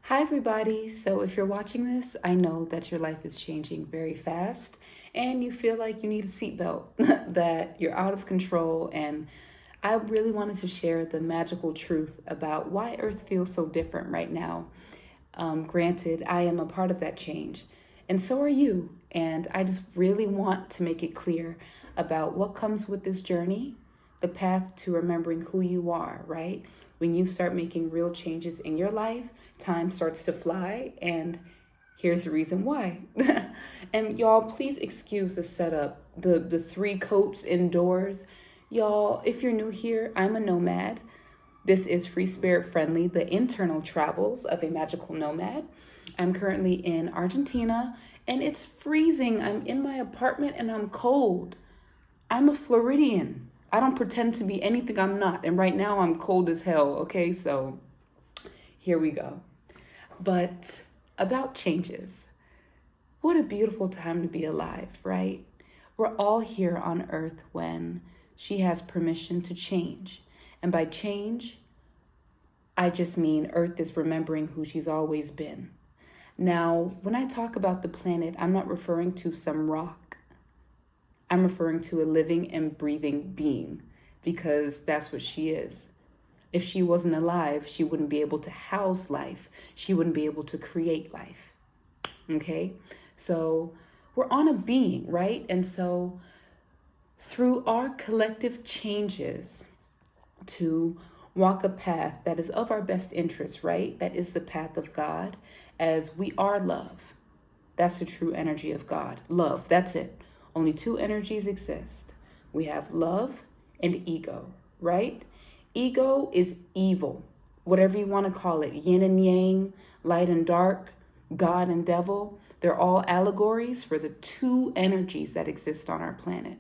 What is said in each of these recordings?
Hi, everybody. So, if you're watching this, I know that your life is changing very fast and you feel like you need a seatbelt, that you're out of control. And I really wanted to share the magical truth about why Earth feels so different right now. Granted, I am a part of that change, and so are you. And I just really want to make it clear about what comes with this journey, the path to remembering who you are, right? When you start making real changes in your life, time starts to fly, and here's the reason why. And y'all, please excuse the setup, the three coats indoors. Y'all, if you're new here, I'm a nomad. This is Free Spirit Friendly, the internal travels of a magical nomad. I'm currently in Argentina and it's freezing. I'm in my apartment and I'm cold. I'm a Floridian. I don't pretend to be anything I'm not. And right now I'm cold as hell, okay? So here we go. But about changes. What a beautiful time to be alive, right? We're all here on earth when she has permission to change. And by change, I just mean Earth is remembering who she's always been. Now, when I talk about the planet, I'm not referring to some rock. I'm referring to a living and breathing being because that's what she is. If she wasn't alive, she wouldn't be able to house life. She wouldn't be able to create life. Okay? So we're on a being, right? And so through our collective changes to walk a path that is of our best interest, right? That is the path of God, as we are love. That's the true energy of God. Love, that's it. Only two energies exist. We have love and ego, right? Ego is evil, whatever you want to call it, yin and yang, light and dark, God and devil. They're all allegories for the two energies that exist on our planet.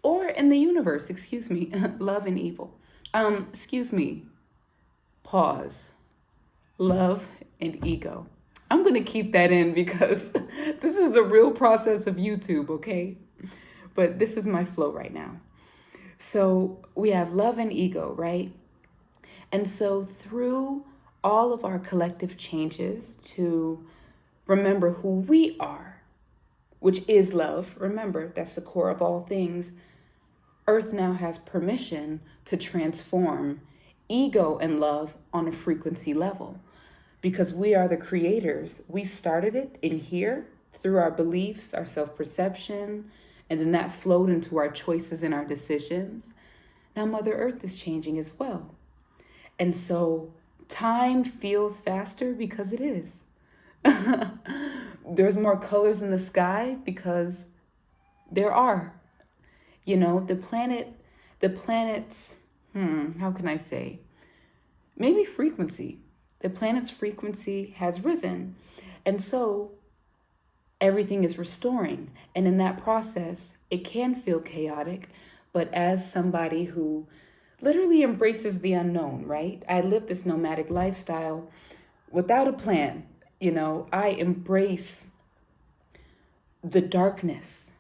Or in the universe, excuse me, love and evil. Excuse me, pause. Love and ego. I'm going to keep that in because this is the real process of YouTube, okay? But this is my flow right now. So we have love and ego, right? And so through all of our collective changes to remember who we are, which is love, remember, that's the core of all things. Earth now has permission to transform ego and love on a frequency level because we are the creators. We started it in here through our beliefs, our self-perception, and then that flowed into our choices and our decisions. Now Mother Earth is changing as well. And so time feels faster because it is. There's more colors in the sky because there are. You know, the planet's, how can I say? Maybe frequency. The planet's frequency has risen. And so everything is restoring. And in that process, it can feel chaotic. But as somebody who literally embraces the unknown, right? I live this nomadic lifestyle without a plan. You know, I embrace the darkness,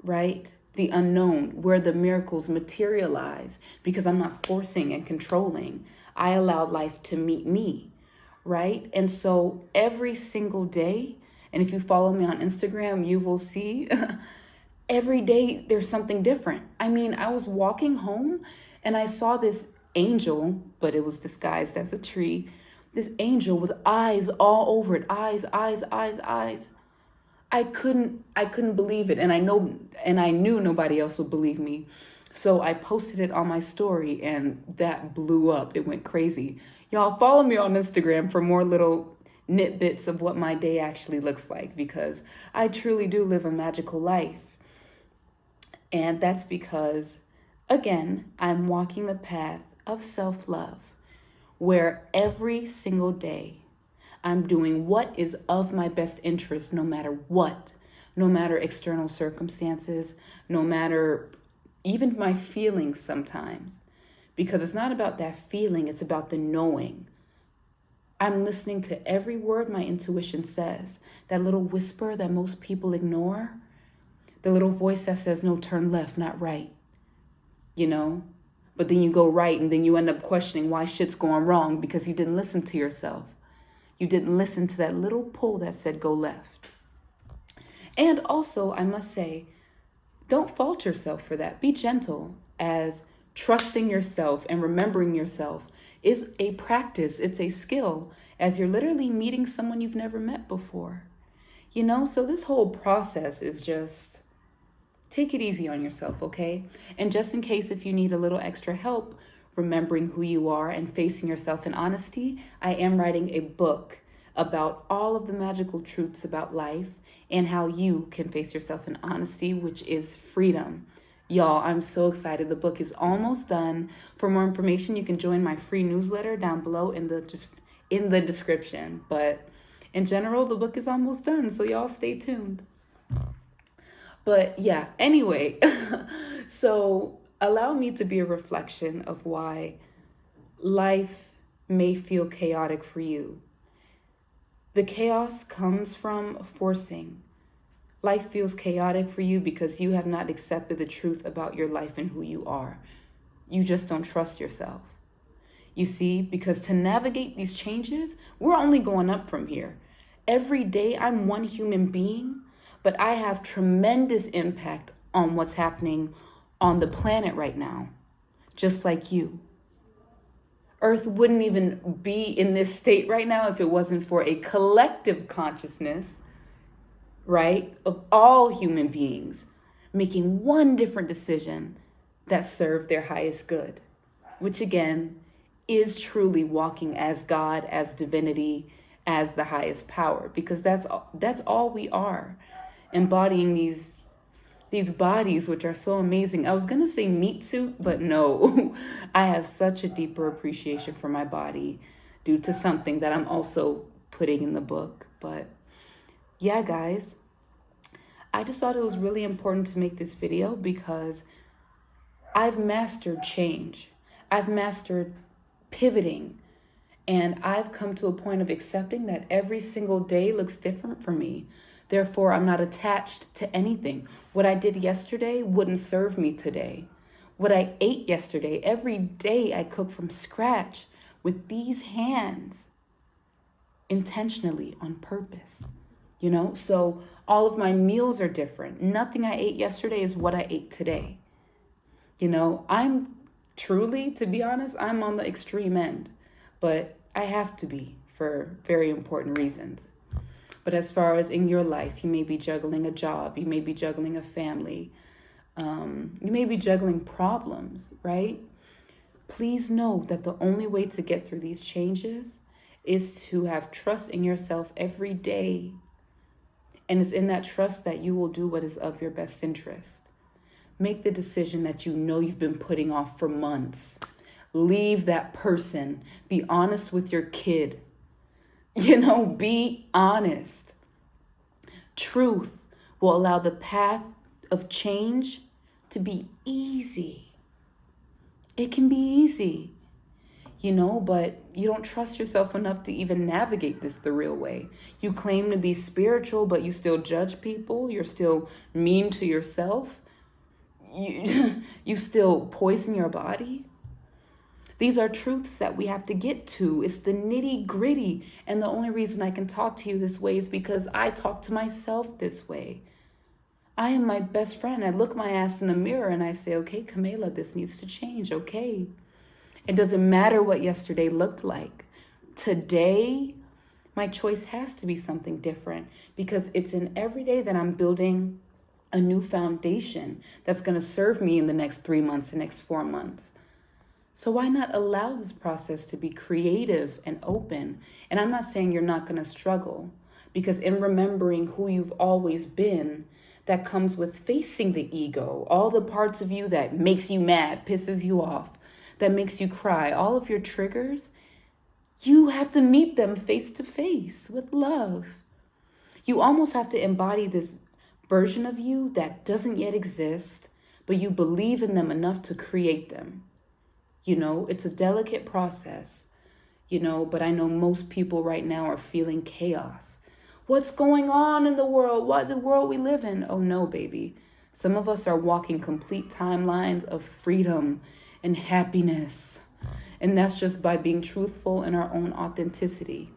right? The unknown, where the miracles materialize, because I'm not forcing and controlling. I allow life to meet me, right? And so every single day, and if you follow me on Instagram, you will see every day there's something different. I mean, I was walking home and I saw this angel, but it was disguised as a tree, this angel with eyes all over it, eyes, eyes, eyes, eyes. I couldn't believe it, and I knew nobody else would believe me. So I posted it on my story and that blew up. It went crazy. Y'all follow me on Instagram for more little nitbits of what my day actually looks like because I truly do live a magical life. And that's because again, I'm walking the path of self-love where every single day I'm doing what is of my best interest no matter what, no matter external circumstances, no matter even my feelings sometimes. Because it's not about that feeling, it's about the knowing. I'm listening to every word my intuition says, that little whisper that most people ignore, the little voice that says, no, turn left, not right, you know? But then you go right and then you end up questioning why shit's going wrong because you didn't listen to yourself. You didn't listen to that little pull that said go left. And also, I must say, don't fault yourself for that. Be gentle, as trusting yourself and remembering yourself is a practice. It's a skill, as you're literally meeting someone you've never met before. So this whole process is just, take it easy on yourself, okay? And just in case if you need a little extra help remembering who you are and facing yourself in honesty, I am writing a book about all of the magical truths about life and how you can face yourself in honesty, which is freedom. Y'all, I'm so excited. The book is almost done. For more information, you can join my free newsletter down below in the description. But in general, the book is almost done, so y'all stay tuned. But yeah, anyway, so allow me to be a reflection of why life may feel chaotic for you. The chaos comes from forcing. Life feels chaotic for you because you have not accepted the truth about your life and who you are. You just don't trust yourself. You see, because to navigate these changes, we're only going up from here. Every day I'm one human being, but I have tremendous impact on what's happening on the planet right now, just like you. Earth wouldn't even be in this state right now if it wasn't for a collective consciousness, right, of all human beings making one different decision that served their highest good, which again is truly walking as God, as divinity, as the highest power, because that's all we are, embodying these bodies, which are so amazing. I was going to say meat suit, but no, I have such a deeper appreciation for my body due to something that I'm also putting in the book. But yeah, guys, I just thought it was really important to make this video because I've mastered change. I've mastered pivoting. And I've come to a point of accepting that every single day looks different for me. Therefore, I'm not attached to anything. What I did yesterday wouldn't serve me today. What I ate yesterday, every day I cook from scratch with these hands, intentionally, on purpose. So all of my meals are different. Nothing I ate yesterday is what I ate today. I'm truly, to be honest, I'm on the extreme end. But I have to be for very important reasons. But as far as in your life, you may be juggling a job, you may be juggling a family, you may be juggling problems, right? Please know that the only way to get through these changes is to have trust in yourself every day. And it's in that trust that you will do what is of your best interest. Make the decision that you know you've been putting off for months. Leave that person. Be honest with your kid. Be honest. Truth will allow the path of change to be easy. It can be easy, but you don't trust yourself enough to even navigate this the real way. You claim to be spiritual, but you still judge people. You're still mean to yourself. You still poison your body. These are truths that we have to get to. It's the nitty gritty. And the only reason I can talk to you this way is because I talk to myself this way. I am my best friend. I look my ass in the mirror and I say, okay, Kamela, this needs to change. Okay. It doesn't matter what yesterday looked like. Today, my choice has to be something different because it's in every day that I'm building a new foundation that's going to serve me in the next 3 months, the next 4 months. So why not allow this process to be creative and open? And I'm not saying you're not going to struggle, because in remembering who you've always been, that comes with facing the ego, all the parts of you that makes you mad, pisses you off, that makes you cry, all of your triggers, you have to meet them face to face with love. You almost have to embody this version of you that doesn't yet exist, but you believe in them enough to create them. It's a delicate process, but I know most people right now are feeling chaos. What's going on in the world? What the world we live in? Oh no, baby. Some of us are walking complete timelines of freedom and happiness. And that's just by being truthful in our own authenticity.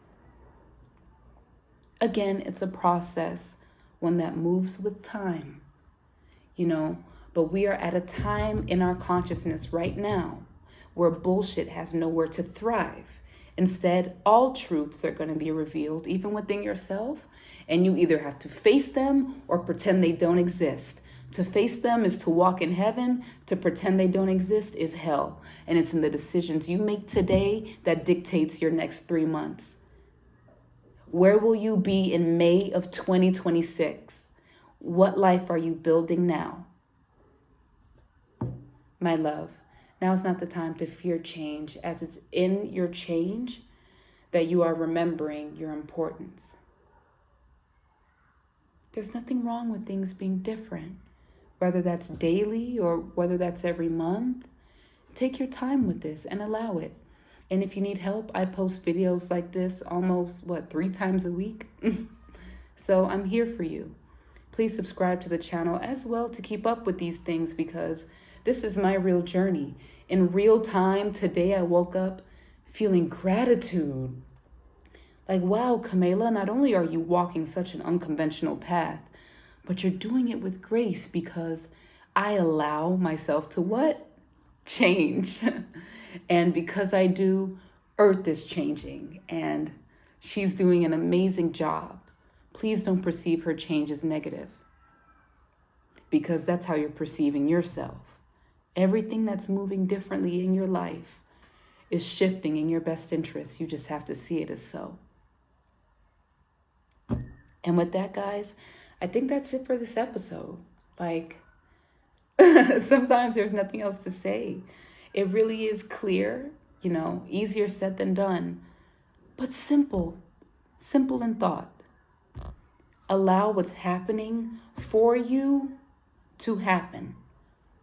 Again, it's a process, one that moves with time, but we are at a time in our consciousness right now where bullshit has nowhere to thrive. Instead, all truths are going to be revealed, even within yourself, and you either have to face them or pretend they don't exist. To face them is to walk in heaven. To pretend they don't exist is hell. And it's in the decisions you make today that dictates your next 3 months. Where will you be in May of 2026? What life are you building now? My love, now is not the time to fear change, as it's in your change that you are remembering your importance. There's nothing wrong with things being different, whether that's daily or whether that's every month. Take your time with this and allow it. And if you need help, I post videos like this almost, 3 times a week? So I'm here for you. Please subscribe to the channel as well to keep up with these things, because this is my real journey. In real time, today I woke up feeling gratitude. Like, wow, Kamela, not only are you walking such an unconventional path, but you're doing it with grace, because I allow myself to what? Change. And because I do, Earth is changing and she's doing an amazing job. Please don't perceive her change as negative, because that's how you're perceiving yourself. Everything that's moving differently in your life is shifting in your best interest. You just have to see it as so. And with that, guys, I think that's it for this episode. Sometimes there's nothing else to say. It really is clear, easier said than done, but simple in thought. Allow what's happening for you to happen.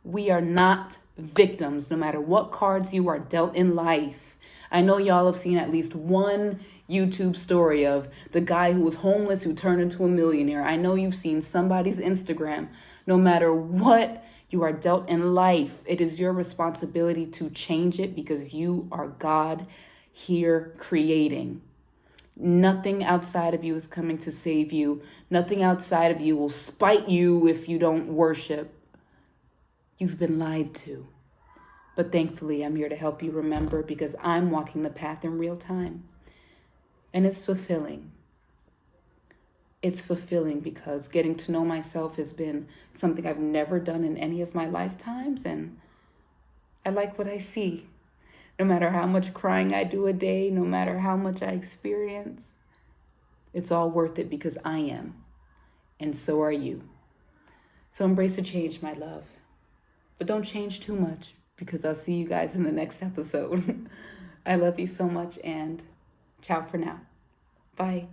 We are not victims, no matter what cards you are dealt in life. I know y'all have seen at least one YouTube story of the guy who was homeless who turned into a millionaire. I know you've seen somebody's Instagram. No matter what you are dealt in life, it is your responsibility to change it, because you are God here creating. Nothing outside of you is coming to save you. Nothing outside of you will spite you if you don't worship. You've been lied to. But thankfully, I'm here to help you remember, because I'm walking the path in real time. And it's fulfilling. It's fulfilling because getting to know myself has been something I've never done in any of my lifetimes. And I like what I see. No matter how much crying I do a day, no matter how much I experience, it's all worth it, because I am. And so are you. So embrace the change, my love. But don't change too much, because I'll see you guys in the next episode. I love you so much, and ciao for now. Bye.